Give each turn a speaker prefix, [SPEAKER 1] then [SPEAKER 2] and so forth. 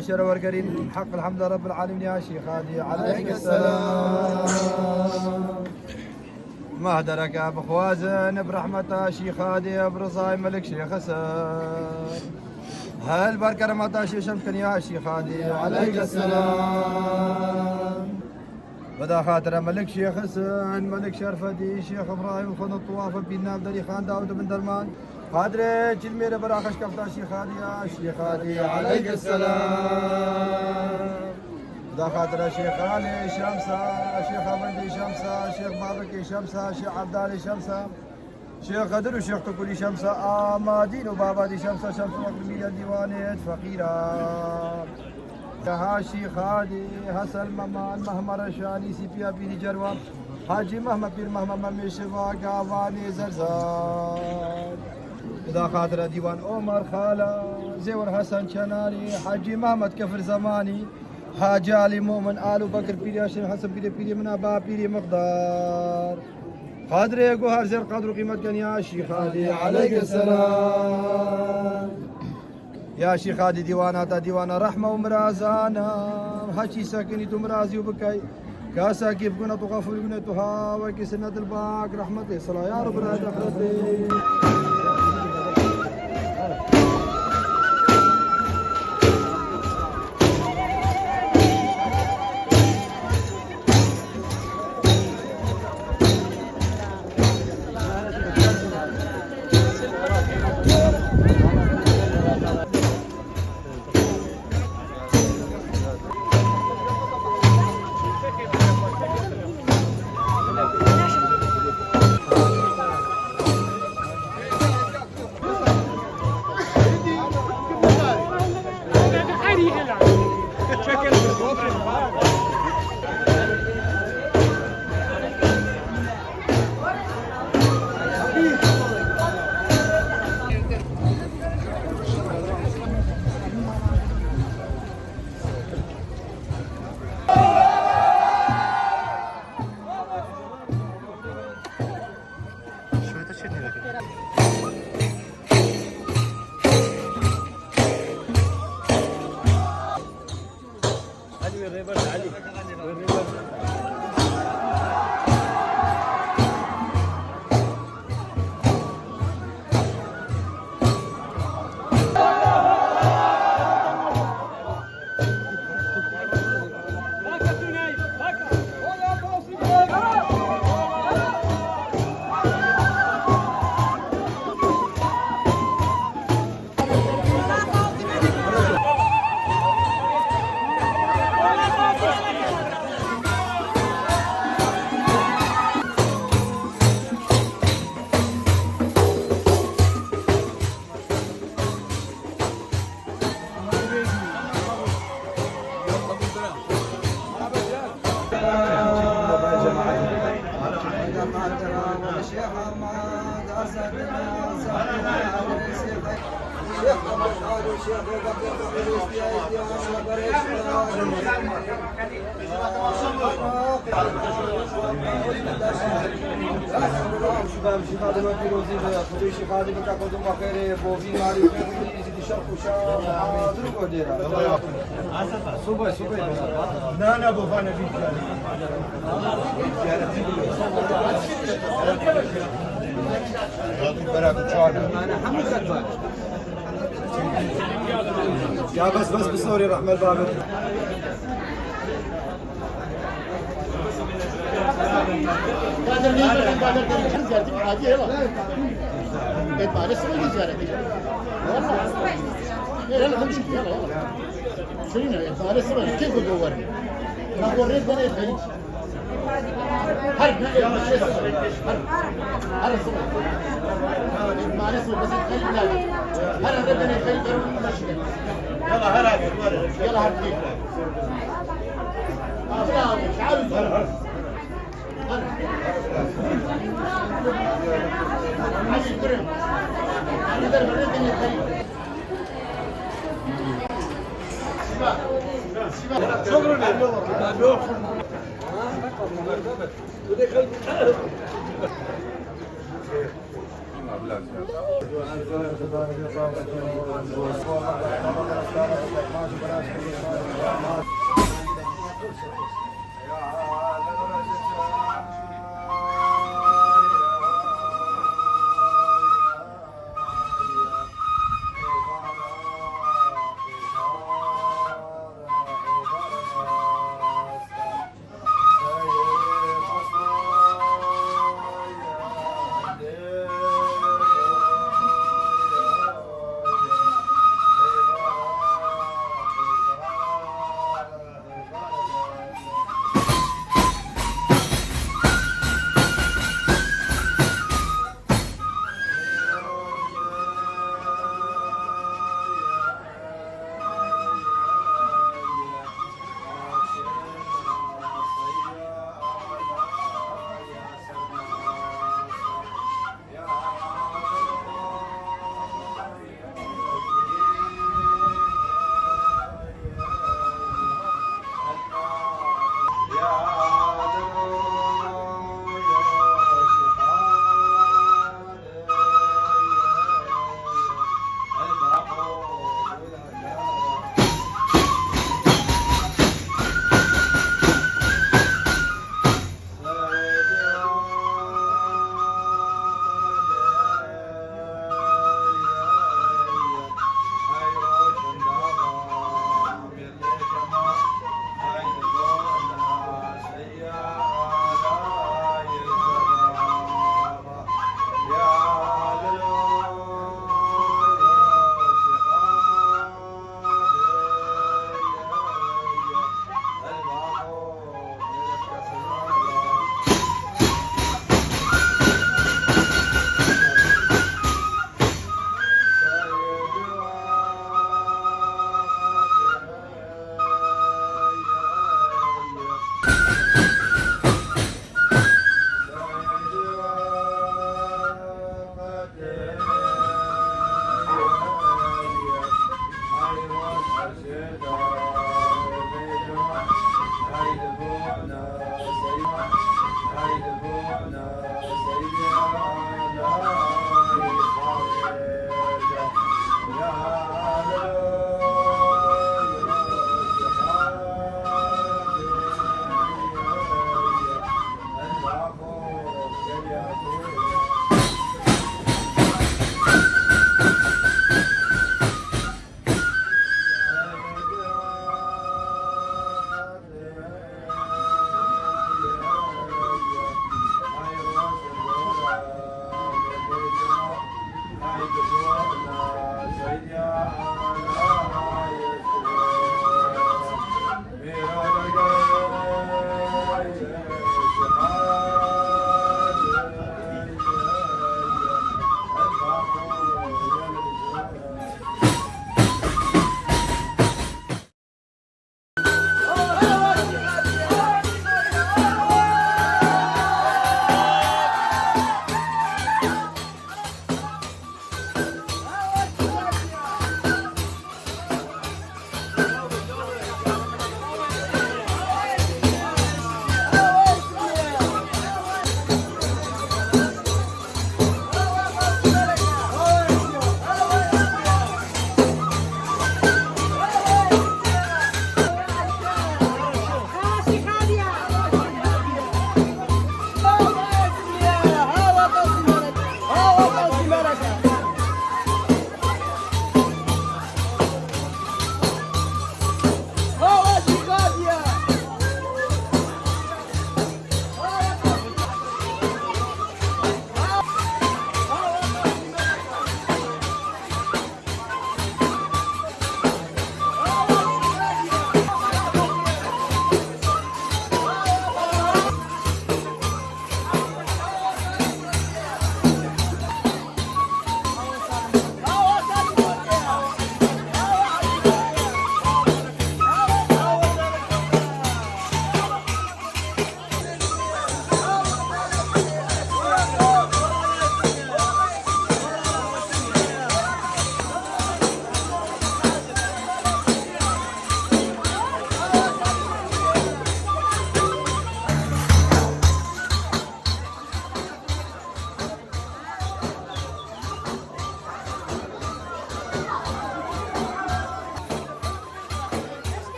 [SPEAKER 1] الشرف والكريم حق الحمد رب العالمين يا شيخ هادي عليك السلام. مهدرك ابو خوازن برحمته شيخ هادي برصاي ملك شيخ سر. هل بركرمته شيخ شمكن يا شيخ هادي عليك السلام. بدا خاطر ملك شيخ حسن ملك شرفدي شيخ ابراهيم خن الطواف بينا بدري خان داود بن درمان قادر جلمير براخش كفتا شيخ هادي يا شيخ هادي عليك السلام. بدا خاطر شيخ علي شمسة شيخ ابندي شمسة شيخ بابكي شمسة شيخ عبدالي شمسة شيخ قدر وشيخ تقولي شمسة آمادين وبابا دي شمسة شمسة مقرمية ديوانية فقيرة ها شيخ هادي حسن ممان مهما رشاني سي بي ابي جروان حاجي مهما بير مهما ممشوا قاواني زرزان. اذا خاطر ديوان عمر خاله زور حسن شناني حاجي محمد كفر زماني حاجي علي مؤمن آل بكر بيري هاشم حسن بيري من ابا بيري مقدار قادر يقهر زر قدر قيمة كان يا شيخ هادي عليك السلام. يا شيخ هادي ديوانا ديوانا رحمة ومرازانا هاشي ساكني تمرازي وبكاي كاسا كيف قنا تغفل قنا تها وكي سنة الباك رحمة صلاة يا رب العالمين. يا بس بصوري رحمة البابر الله.